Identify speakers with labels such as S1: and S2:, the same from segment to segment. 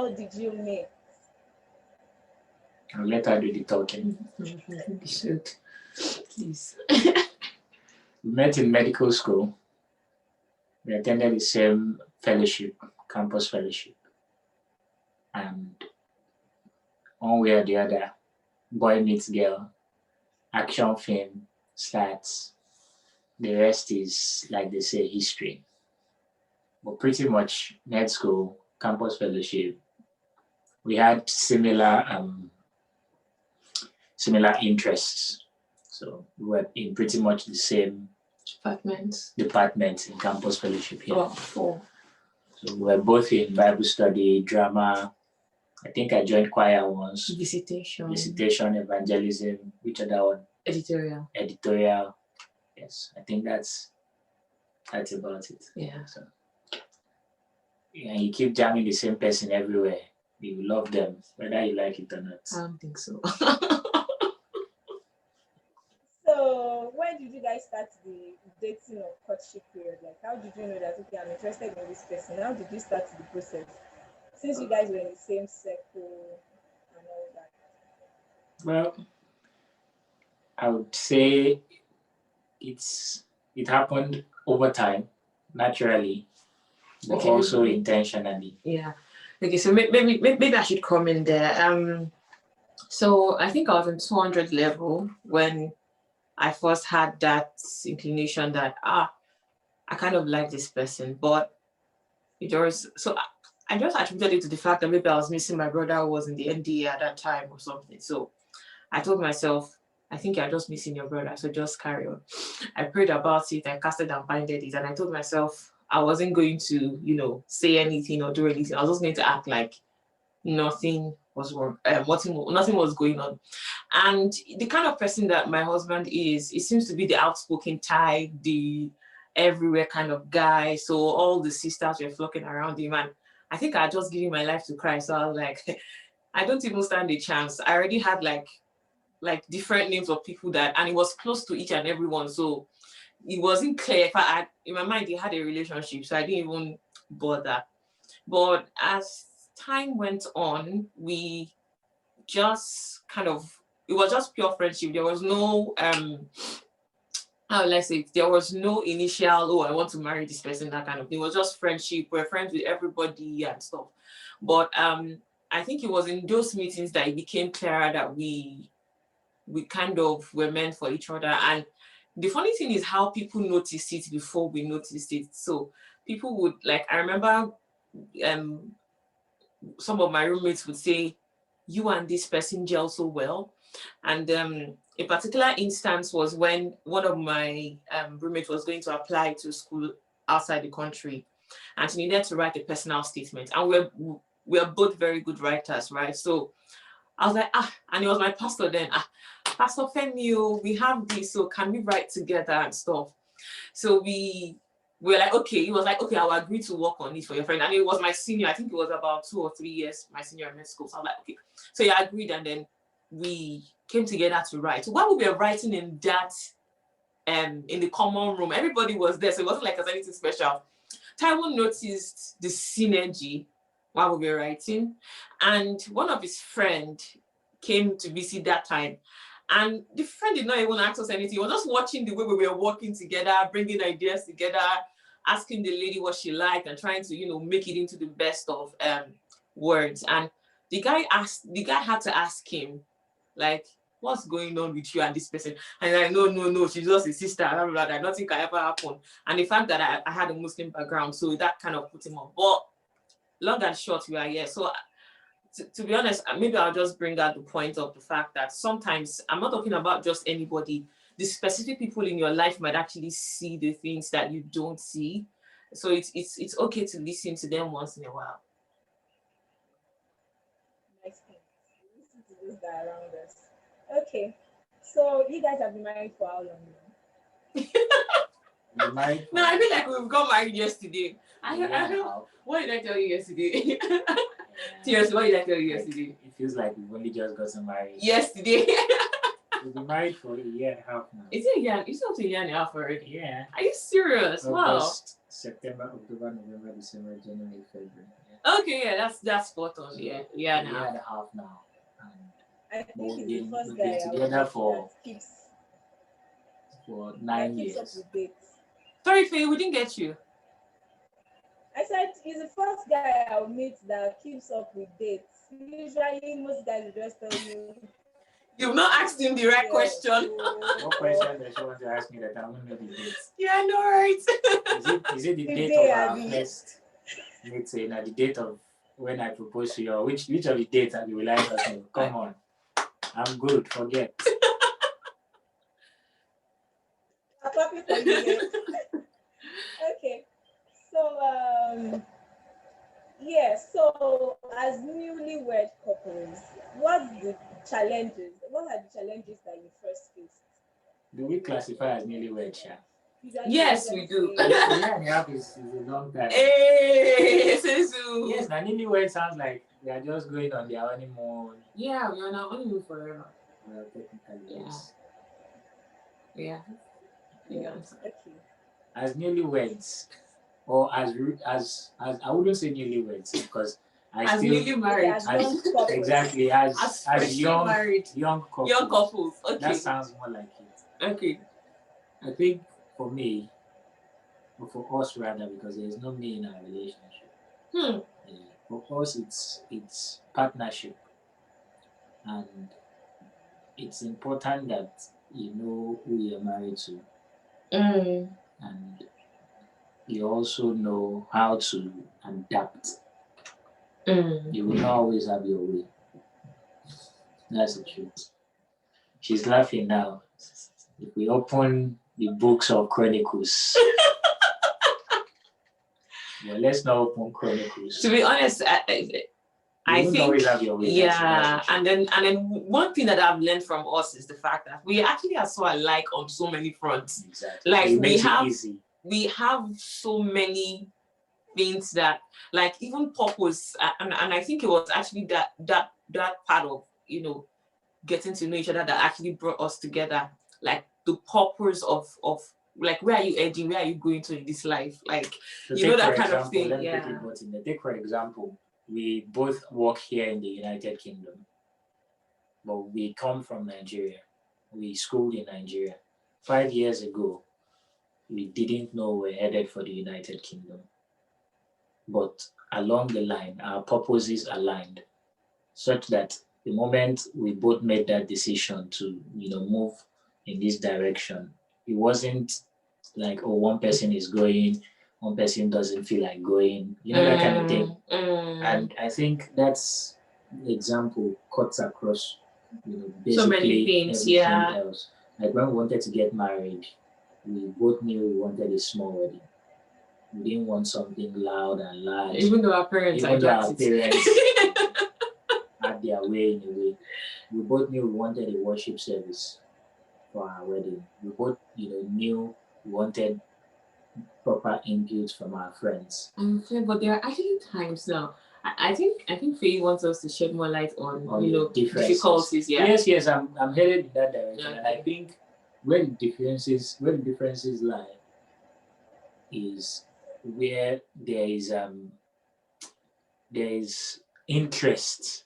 S1: how did you meet?
S2: I'll let her do the talking.
S3: You should. Please.
S2: We met in medical school. We attended the same fellowship, campus fellowship. And one way or the other, boy meets girl, action film starts. The rest is, like they say, history. But pretty much med school, campus fellowship, we had similar interests. So we were in pretty much the same departments in campus fellowship here.
S3: Oh.
S2: So we were both in Bible study, drama. I think I joined choir once.
S3: Visitation,
S2: evangelism. Which other one? Editorial. Yes, I think that's about it.
S3: Yeah.
S2: So, yeah, you keep jamming the same person everywhere. You love them, whether you like it or not.
S3: I don't think so.
S1: So when did you guys start the dating or courtship period? Like, how did you know that, okay, I'm interested in this person? How did you start the process? Since you guys were in the same circle and all that.
S2: Well, I would say it happened over time, naturally, but
S3: Okay,
S2: also intentionally.
S3: Yeah. Okay, so maybe I should come in there. So I think I was in 200 level when I first had that inclination that I kind of like this person, but I just attributed it to the fact that maybe I was missing my brother who was in the NDA at that time or something. So I told myself, I think you're just missing your brother, so just carry on. I prayed about it, I casted and binded it, and I told myself I wasn't going to, say anything or do anything. I was just going to act like nothing was wrong, nothing was going on. And the kind of person that my husband is, it seems to be the outspoken type, the everywhere kind of guy. So all the sisters were flocking around him, and I think I had just given my life to Christ. So I was like, I don't even stand a chance. I already had like different names of people and it was close to each and every one. So it wasn't clear if in my mind, they had a relationship. So I didn't even bother. But as time went on, we just it was just pure friendship. There was no, how will I say it? There was no initial, I want to marry this person, that kind of thing. It was just friendship. We're friends with everybody and stuff. But I think it was in those meetings that it became clearer that we kind of were meant for each other. And the funny thing is how people noticed it before we noticed it. So people would, I remember some of my roommates would say, you and this person gel so well. And a particular instance was when one of my roommates was going to apply to school outside the country, and she needed to write a personal statement. And we're both very good writers, right? So I was like, and it was my pastor then, Pastor Femi, we have this, so can we write together and stuff? So we were like, okay. He was like, okay, I'll agree to work on it for your friend. And it was my senior, I think it was about 2 or 3 years, my senior in med school. So I was like, okay. So he agreed, and then we came together to write. So while we were writing in that, in the common room, everybody was there, so it wasn't like it was anything special. Taiwo noticed the synergy while we were writing, and one of his friends came to visit that time. And the friend did not even ask us anything. He was just watching the way we were working together, bringing ideas together, asking the lady what she liked, and trying to, make it into the best of words. And the guy had to ask him, like, what's going on with you and this person? And like, no, she's just a sister. Blah, blah, blah, nothing can ever happen. And the fact that I had a Muslim background, so that kind of put him off. But long and short, we are here. So to be honest, maybe I'll just bring out the point of the fact that sometimes I'm not talking about just anybody. The specific people in your life might actually see the things that you don't see. So it's okay to listen to them once in a while.
S1: Nice thing. Listen to this guy around us. Okay, so you guys have been married for how long?
S3: No, I feel like we've got married yesterday. I don't. What did I tell you yesterday? Seriously, what did I tell you yesterday?
S2: It feels like we've only just gotten married
S3: yesterday.
S2: We've been married for a year and a half now.
S3: Is it a year? It's not a year and a half already.
S2: Yeah.
S3: Are you serious?
S2: August, September, October, November, December, January, February.
S3: Wow. Okay, yeah, that's spot on. Yeah,
S2: A year and a half now.
S1: I think
S2: We've
S1: he's
S2: been
S1: the first guy
S2: together for
S1: keeps
S2: 9
S1: keeps up
S2: years.
S1: with dates.
S3: Sorry, Faye, we didn't get you.
S1: I said he's the first guy I'll meet that keeps up with dates. Usually, most guys will just tell you.
S3: You've not asked him the right question.
S2: What question does she want to ask me that I won't know the date?
S3: Yeah, I know, right?
S2: Is it the date of our first meeting or the date of when I proposed to you? Or which of the dates that you will like us know? Come on. I'm good, forget.
S1: I'm happy for you. Okay. So so as newlywed couples, what are the challenges that you first faced?
S2: Do we classify as newlywed, Sha?
S3: Yes, we do.
S2: Yeah, and a half is a long time.
S3: Hey, Sensu.
S2: Yes, now newlywed sounds like they are just going on their honeymoon.
S3: Yeah, we are on our honeymoon forever.
S2: Well, technically, yes.
S3: Yeah.
S1: Okay.
S2: As newlyweds, or as I wouldn't say newlyweds because
S3: as still newly married,
S2: exactly as young
S3: married,
S2: young couples.
S3: Young couples. Okay.
S2: That sounds more like it.
S3: Okay.
S2: I think for me, or for us rather, because there is no me in our relationship. Yeah, for us, it's partnership, and it's important that you know who you're married to, and you also know how to adapt. You will not always have your way. That's the truth. She's laughing now. If we open the books of Chronicles, well, let's not open Chronicles.
S3: To be honest, I think
S2: always have your way.
S3: Yeah, and then one thing that I've learned from us is the fact that we actually are so alike on so many fronts.
S2: Exactly.
S3: Like
S2: easy.
S3: We have so many things that, like, even purpose, and I think it was actually that part of, you know, getting to know each other that actually brought us together. Like the purpose of like, where are you heading, where are you going to in this life, like, so you know, that kind of thing.
S2: Take for example, we both work here in the United Kingdom, but we come from Nigeria. We schooled in Nigeria. 5 years ago, we didn't know we're headed for the United Kingdom. But along the line, our purposes aligned, such that the moment we both made that decision to, you know, move in this direction, it wasn't like, oh, one person is going, one person doesn't feel like going, you know, that kind of thing. And I think that's the example cuts across, you know, basically
S3: so many things,
S2: everything else. Like when we wanted to get married, we both knew we wanted a small wedding. We didn't want something loud and large.
S3: Even though our parents
S2: had their way in a way. We both knew we wanted a worship service for our wedding. We both, you know, knew we wanted proper input from our friends.
S3: But there are actually times now. I think Faye wants us to shed more light on you know, difficulties.
S2: Yes, I'm headed in that direction. Okay. And I think where the differences lie is where there is interest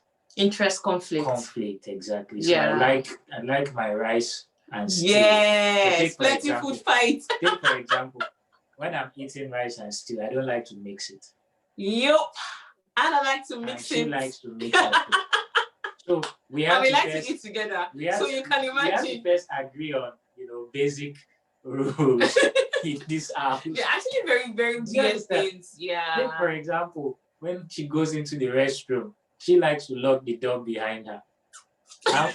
S2: conflict, exactly. So I like my rice and stew.
S3: Yes, plenty food fight.
S2: Take for example, when I'm eating rice and stew, I don't like to mix it.
S3: Yup. And I like to mix it.
S2: She likes to mix it. So we have
S3: to eat together. So you can imagine.
S2: We have to first agree on, you know, basic rules in this house.
S3: They're actually very, very weird things. Yeah.
S2: Take for example, when she goes into the restroom, she likes to lock the door behind her.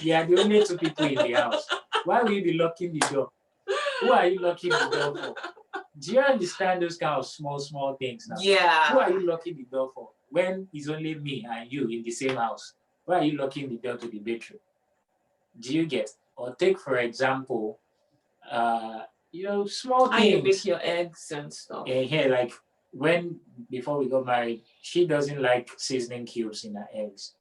S2: We are the only two people in the house. Why will you be locking the door? Who are you locking the door for? Do you understand those kind of small things now?
S3: Yeah.
S2: Who are you locking the door for? When it's only me and you in the same house, why are you locking the door to the bedroom? Do you get? Or take for example, you know, small things.
S3: How you make your eggs and stuff.
S2: Yeah, like before we got married, she doesn't like seasoning cubes in her eggs.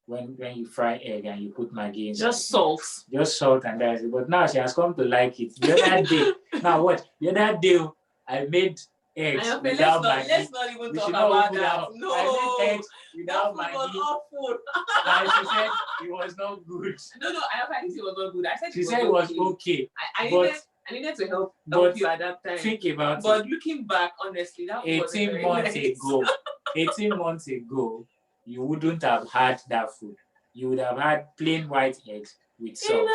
S2: when you fry egg and you put Maggi inside.
S3: Just salt.
S2: Just salt and that's it. But now she has come to like it. The other day, now what? The other day, I made eggs without Maggi.
S3: Let's not even
S2: We
S3: talk
S2: should not
S3: about
S2: open
S3: that.
S2: up.
S3: No,
S2: I made eggs
S3: that
S2: without
S3: food was
S2: Maggi.
S3: awful.
S2: And she said it was not good.
S3: No, I didn't say it was not good. I said
S2: She said it was okay.
S3: I needed to help you at that time.
S2: Think about
S3: but looking back, honestly, that was
S2: 18 months ago. 18 months ago, you wouldn't have had that food. You would have had plain white eggs with salt.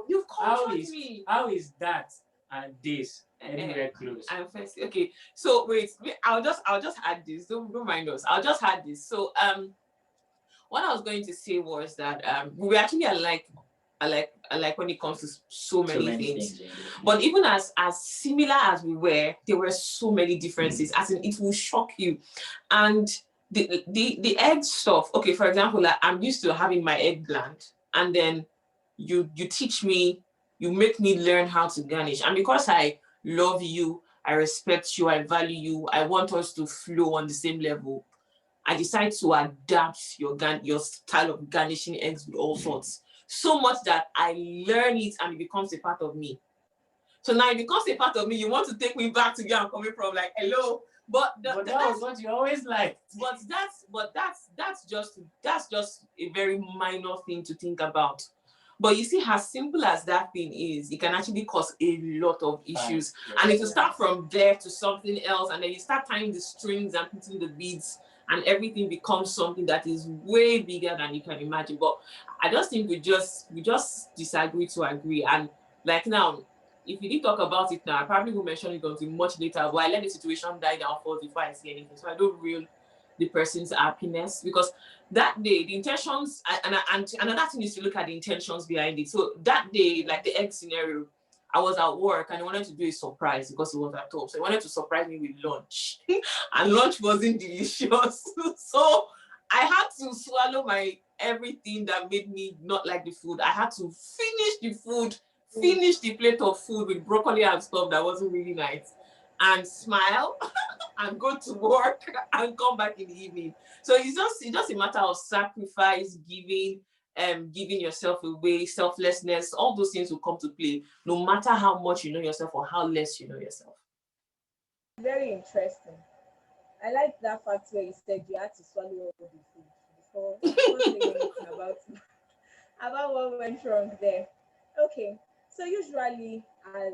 S3: You've controlled me.
S2: How is that and this anywhere close?
S3: I'm first. Okay, so wait, I'll just add this. Don't mind us. I'll just add this. So what I was going to say was that we actually are like when it comes to so many things. But even as similar as we were, there were so many differences. As in, it will shock you. And the egg stuff. Okay, for example, like, I'm used to having my egg bland, and then you teach me, you make me learn how to garnish. And because I love you, I respect you, I value you, I want us to flow on the same level, I decide to adapt your style of garnishing eggs with all sorts. So much that I learn it and it becomes a part of me. So now it becomes a part of me. You want to take me back to where I'm coming from, like, hello. But that was what you always liked. But that's just a very minor thing to think about. But you see, as simple as that thing is, it can actually cause a lot of issues. And if you start from there to something else, and then you start tying the strings and putting the beads, and everything becomes something that is way bigger than you can imagine. But I just think we just disagree to agree. And like now, if you did talk about it now, I probably will mention it until much later. But I let the situation die down first before I say anything. So I don't reel the person's happiness, because that day the intentions and another thing is to look at the intentions behind it. So that day, like the egg scenario, I was at work and I wanted to do a surprise because it was at home. So he wanted to surprise me with lunch. And lunch wasn't delicious. So I had to swallow my everything that made me not like the food. I had to finish the food, finish the plate of food with broccoli and stuff that wasn't really nice, and smile and go to work and come back in the evening. So it's just a matter of sacrifice, giving yourself away, selflessness. All those things will come to play, no matter how much you know yourself or how less you know yourself.
S1: Very interesting. I like that fact where you said you had to swallow all the food before saying anything about what went wrong there. Okay, so usually as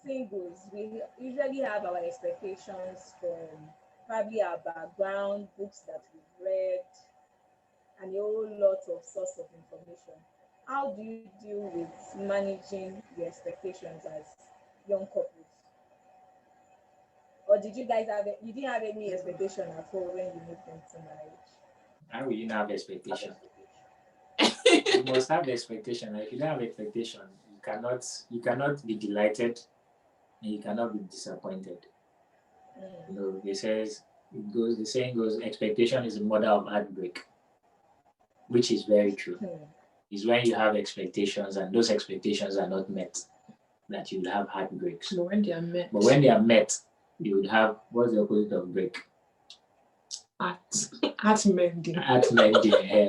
S1: singles, we usually have our expectations from probably our background, books that we've read, and a whole lot of source of information. How do you deal with managing your expectations as young couples? Or did you guys you didn't have any expectation at all when you moved into marriage?
S2: How will you not have expectation? You must have the expectation. If you don't have expectation, you cannot be delighted and you cannot be disappointed. You know, the saying goes, expectation is the mother of heartbreak, which is very true. It's when you have expectations and those expectations are not met that you will have heartbreaks.
S3: But when
S2: they are met, you would have, what's the opposite of break?
S3: Heart mending.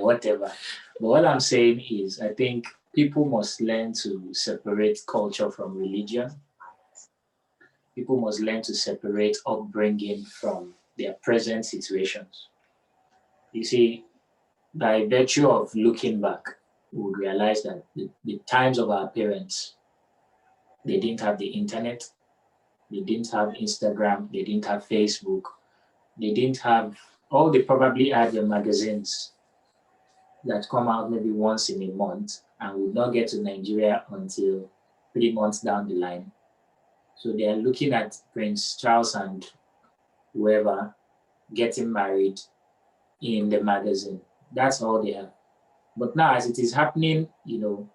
S2: Whatever. But what I'm saying is, I think people must learn to separate culture from religion. People must learn to separate upbringing from their present situations. You see, by virtue of looking back, we would realize that the times of our parents, they didn't have the internet, they didn't have Instagram, they didn't have Facebook, they didn't have, they probably had the magazines that come out maybe once in a month and would not get to Nigeria until 3 months down the line. So they are looking at Prince Charles and whoever getting married in the magazine. That's all they have. But now as it is happening, you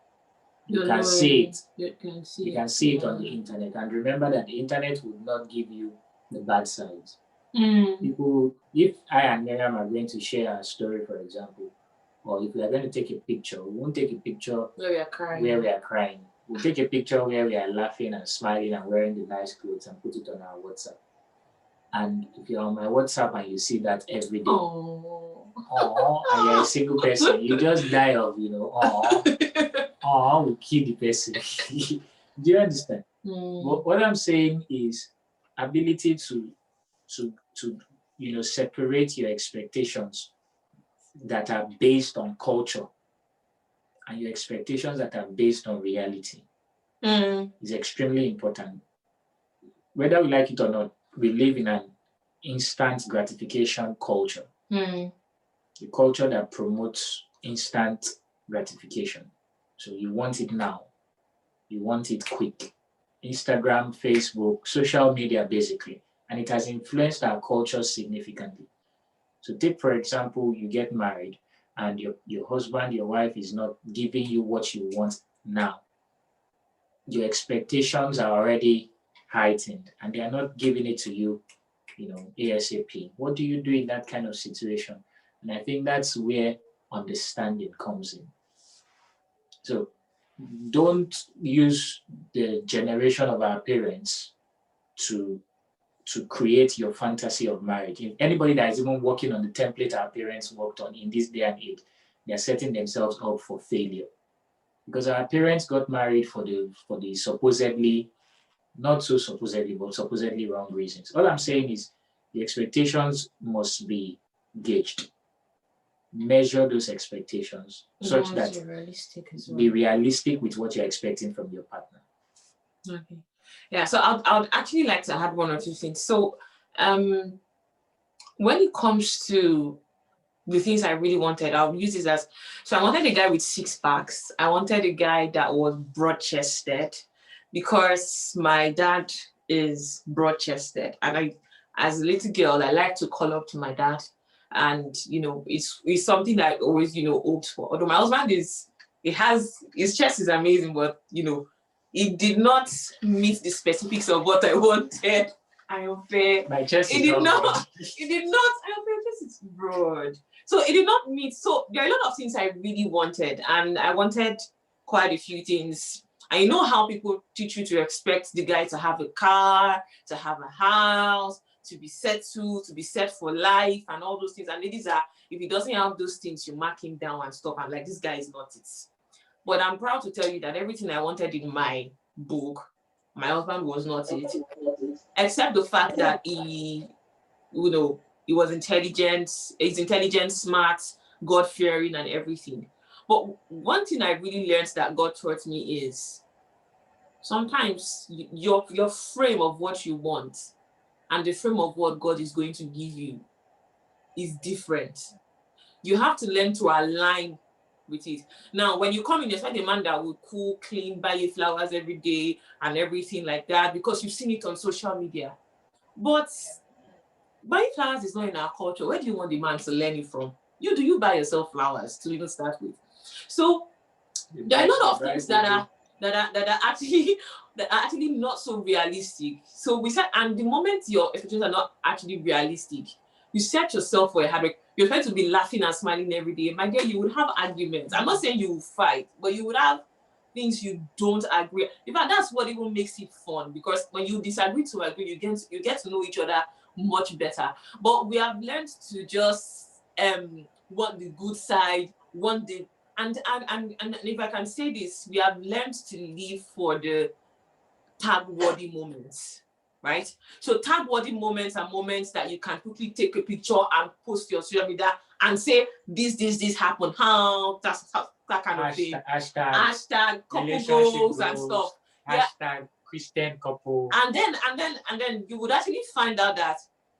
S2: can see it. You can see it on the internet. And remember that the internet will not give you the bad sides. People, if I and Miriam are going to share a story, for example, or if we are going to take a picture, we won't take a picture
S3: where we are crying.
S2: We'll take a picture where we are laughing and smiling and wearing the nice clothes and put it on our WhatsApp. And if you're on my WhatsApp and you see that every day, and you're a single person, you just die of, we kill the person. Do you understand? But what I'm saying is ability to separate your expectations that are based on culture and your expectations that are based on reality is extremely important. Whether we like it or not, we live in an instant gratification culture. A culture that promotes instant gratification. So you want it now. You want it quick. Instagram, Facebook, social media basically. And it has influenced our culture significantly. So take, for example, you get married and your husband, your wife is not giving you what you want now. Your expectations are already heightened and they are not giving it to you, ASAP. What do you do in that kind of situation? And I think that's where understanding comes in. So don't use the generation of our parents to create your fantasy of marriage. If anybody that is even working on the template our parents worked on in this day and age, they're setting themselves up for failure. Because our parents got married for the supposedly, not so supposedly, but supposedly wrong reasons. All I'm saying is the expectations must be gauged. Measure those expectations such that be realistic with what you're expecting from your partner.
S3: Okay. Yeah, so I'd actually like to add one or two things. So when it comes to the things I really wanted, I'll use this as, so I wanted a guy with 6 packs. I wanted a guy that was broad-chested because my dad is broad-chested. And as a little girl, I like to call up to my dad. And, it's something that I always, hoped for. Although my husband his chest is amazing, but, it did not meet the specifics of what I wanted.
S2: My chest is
S3: not broad. It did not. My chest is broad. So it did not meet. So there are a lot of things I really wanted. And I wanted quite a few things. I know how people teach you to expect the guy to have a car, to have a house, to be settled, to be set for life and all those things. And ladies are, if he doesn't have those things, you mark him down and stuff. I'm like, this guy is not it. But I'm proud to tell you that everything I wanted in my book, my husband was not it. Except the fact that he was intelligent, he's intelligent, smart, God-fearing and everything. But one thing I really learned that God taught me is sometimes your frame of what you want and the frame of what God is going to give you is different. You have to learn to align with it. Now, when you come in, you expect a man that will cook, clean, buy you flowers every day and everything like that because you've seen it on social media. But buying flowers is not in our culture. Where do you want the man to learn it from? You buy yourself flowers to even start with. So there are a lot of things that are actually not so realistic. So we said, and the moment your expectations are not actually realistic, you set yourself for a habit. You're trying to be laughing and smiling every day. My dear, you would have arguments. I'm not saying you will fight, but you would have things you don't agree. In fact, that's what even makes it fun, because when you disagree to agree, you get to know each other much better. But we have learned to just want the good side, want the and if I can say this, we have learned to live for the tag-worthy moments, right? So tag-worthy moments are moments that you can quickly take a picture and post your social media and say this happened. How that kind of thing. Hashtag couple goals and stuff.
S2: Hashtag Christian couple.
S3: And then you would actually find out that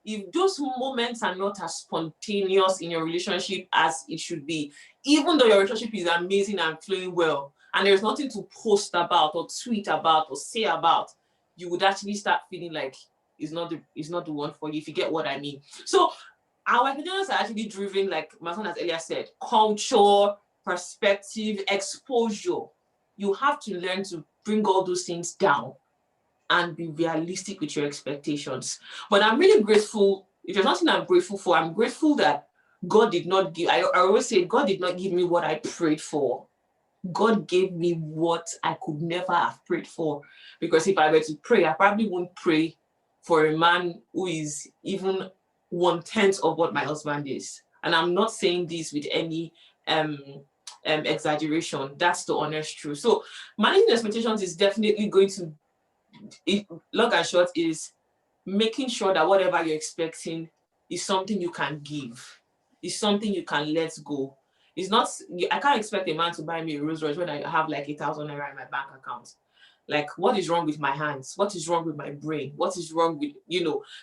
S3: if those moments are not as spontaneous in your relationship as it should be, even though your relationship is amazing and flowing well, and there's nothing to post about or tweet about or say about, you would actually start feeling like it's not the one for you, if you get what I mean. So our expectations are actually driven, like my son has earlier said, culture, perspective, exposure. You have to learn to bring all those things down and be realistic with your expectations. But I'm really grateful. If there's nothing I'm grateful for, I'm grateful that God did not give, I always say, God did not give me what I prayed for. God gave me what I could never have prayed for. Because if I were to pray, I probably won't pray for a man who is even 1/10 of what my husband is. And I'm not saying this with any exaggeration. That's the honest truth. So managing expectations is definitely going to, long and short, is making sure that whatever you're expecting is something you can give, is something you can let go. It's not, I can't expect a man to buy me a Rolls Royce when I have like 1,000 naira in my bank account. Like, what is wrong with my hands? What is wrong with my brain? What is wrong with,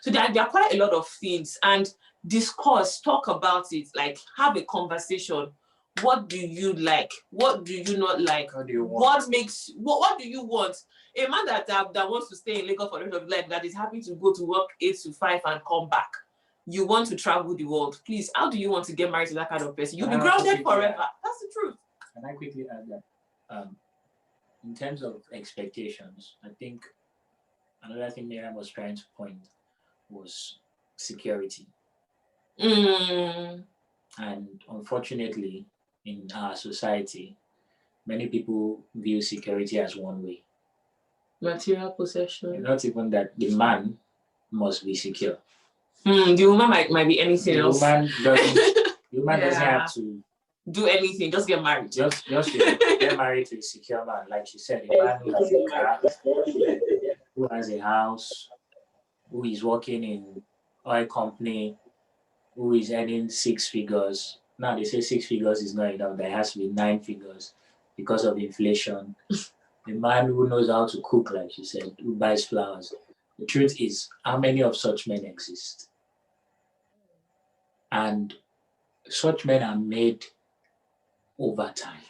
S3: So there are quite a lot of things, and discuss, talk about it, like have a conversation. What do you like? What do you not like?
S2: What do you want?
S3: What do you want? A man that wants to stay in Lagos for the rest of his life, that is happy to go to work 8 to 5 and come back. You want to travel the world. Please, how do you want to get married to that kind of person? You'll be grounded forever. That's the truth.
S2: Can I quickly add that? In terms of expectations, I think another thing Miriam was trying to point was security. And unfortunately, in our society, many people view security as one way.
S3: Material possession.
S2: Not even that the man must be secure.
S3: The woman might be anything else.
S2: The woman doesn't have to
S3: do anything, just get married.
S2: Just get married to a secure man. Like she said, a man who has a car, who has a house, who is working in oil company, who is earning 6 figures. Now they say 6 figures is not enough. There has to be 9 figures because of inflation. The man who knows how to cook, like she said, who buys flowers. The truth is, how many of such men exist? And such men are made over time.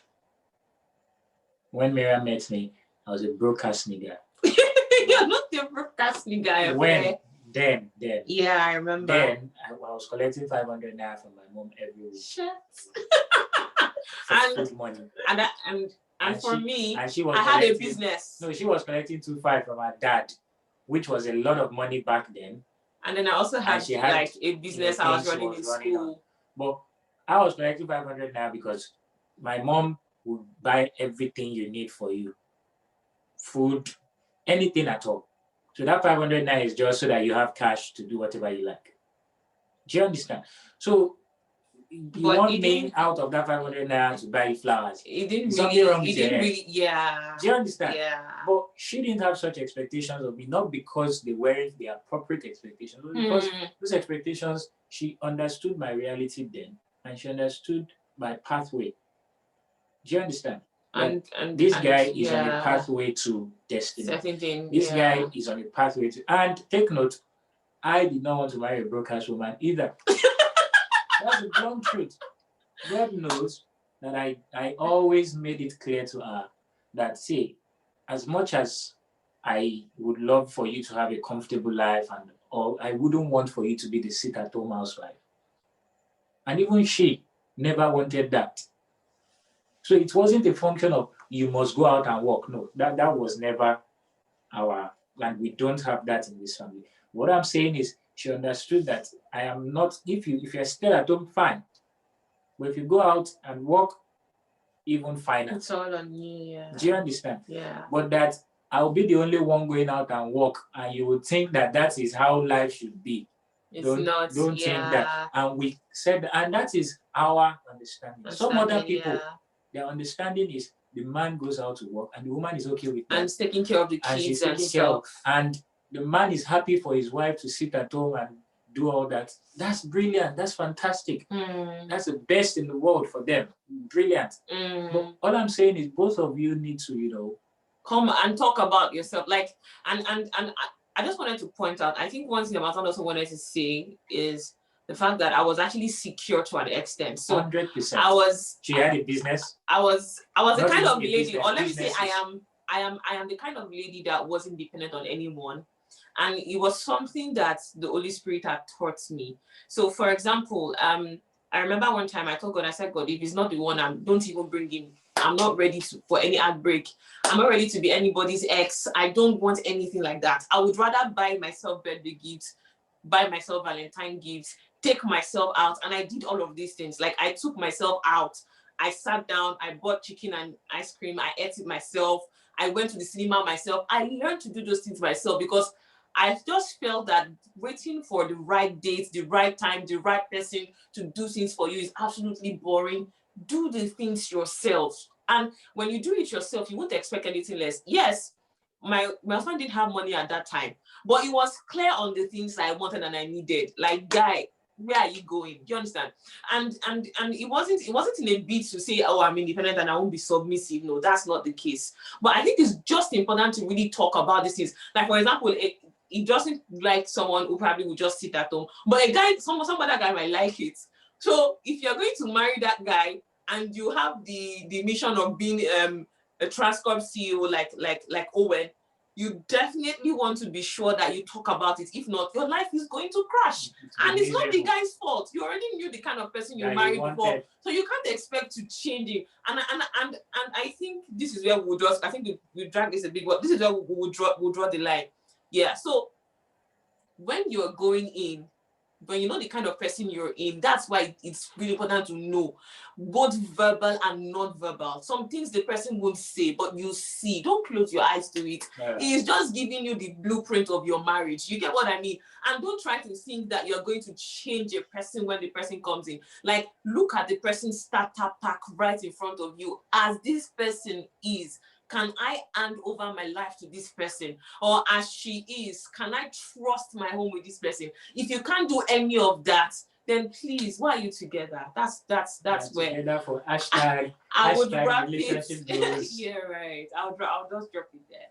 S2: When Miriam met me, I was a broadcast nigga.
S3: You're not the broadcast nigga.
S2: When? Then.
S3: Yeah, I remember.
S2: Then I was collecting 500 naira from my mom every week.
S3: Shit.
S2: For food money.
S3: And for me,
S2: and she was
S3: I had a business.
S2: No, she was collecting 2,500 from her dad, which was a lot of money back then.
S3: And then I also had like a business I was running in school.
S2: But I was collecting 500 now because my mom would buy everything you need for you. Food, anything at all. So that 500 naira is just so that you have cash to do whatever you like. Do you understand? So you want me out of that 500 naira to buy flowers.
S3: It didn't
S2: really,
S3: yeah.
S2: Do you understand?
S3: Yeah.
S2: But she didn't have such expectations of me, not because they weren't the appropriate expectations, but because those expectations, she understood my reality then, and she understood my pathway. Do you understand? And this guy is on a pathway to destiny. This guy is on a pathway to, and take note, I did not want to marry a broadcast woman either. That's the blunt truth. God knows that I always made it clear to her that, see, as much as I would love for you to have a comfortable life, or I wouldn't want for you to be the sit-at-home housewife. And even she never wanted that. So it wasn't a function of you must go out and work. No, that was never and we don't have that in this family. What I'm saying is, she understood that I am not, if you're still at home, fine. But if you go out and work, even finer.
S3: It's all on you, yeah.
S2: Do you understand?
S3: Yeah.
S2: But that I'll be the only one going out and work, and you would think that is how life should be. Don't think that. And we said, and that is our understanding. Some other people, their understanding is the man goes out to work and the woman is okay with that.
S3: And taking care of the kids and stuff.
S2: And the man is happy for his wife to sit at home and do all that. That's brilliant. That's fantastic. That's the best in the world for them. Brilliant. But all I'm saying is both of you need to,
S3: come and talk about yourself. Like, and I just wanted to point out, I think one thing I also wanted to say is the fact that I was actually secure to an extent. So
S2: 100%. She had a business.
S3: I was the kind of lady, or let me say I am the kind of lady that wasn't dependent on anyone. And it was something that the Holy Spirit had taught me. So for example, I remember one time I told God, I said, God, if he's not the one, don't even bring him. I'm not ready for any heartbreak. I'm not ready to be anybody's ex. I don't want anything like that. I would rather buy myself birthday gifts, buy myself Valentine gifts, take myself out. And I did all of these things. Like, I took myself out. I sat down, I bought chicken and ice cream. I ate it myself. I went to the cinema myself. I learned to do those things myself because I just felt that waiting for the right date, the right time, the right person to do things for you is absolutely boring. Do the things yourself. And when you do it yourself, you won't expect anything less. Yes, my husband didn't have money at that time, but it was clear on the things I wanted and I needed. Like, guy, where are you going? Do you understand? And it wasn't in a bid to say, oh, I'm independent and I won't be submissive. No, that's not the case. But I think it's just important to really talk about these things. Like, for example, it doesn't like someone who probably would just sit at home, but a guy, some other guy might like it. So if you're going to marry that guy and you have the mission of being a Transcorp CEO like Owen, you definitely want to be sure that you talk about it. If not, your life is going to crash. And it's not the guy's fault. You already knew the kind of person you married before, so you can't expect to change him. And I think this is where we'll draw. I think we drag this a bit, but this is where we'll draw the line. Yeah. So when you're going in, when you know the kind of person you're in, that's why it's really important to know both verbal and non-verbal. Some things the person won't say, but you see. Don't close your eyes to it. Yeah. It's just giving you the blueprint of your marriage. You get what I mean? And don't try to think that you're going to change a person when the person comes in. Like, look at the person's starter pack right in front of you as this person is. Can I hand over my life to this person? Or as she is, can I trust my home with this person? If you can't do any of that, then please, why are you together? That's where.
S2: Together for hashtag.
S3: I would wrap
S2: relationship
S3: it. Yeah, right. I'll just drop it there.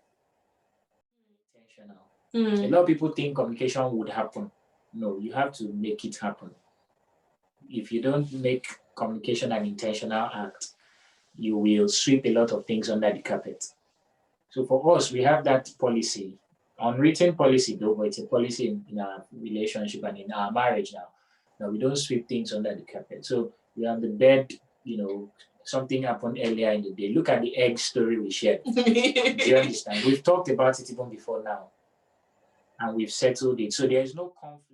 S2: Intentional. A lot of people think communication would happen. No, you have to make it happen. If you don't make communication an intentional act, you will sweep a lot of things under the carpet. So for us, we have that policy, unwritten policy, though, but it's a policy in our relationship and in our marriage now. Now, we don't sweep things under the carpet. So we have the bed, something happened earlier in the day. Look at the egg story we shared. Do you understand? We've talked about it even before now, and we've settled it. So there is no conflict.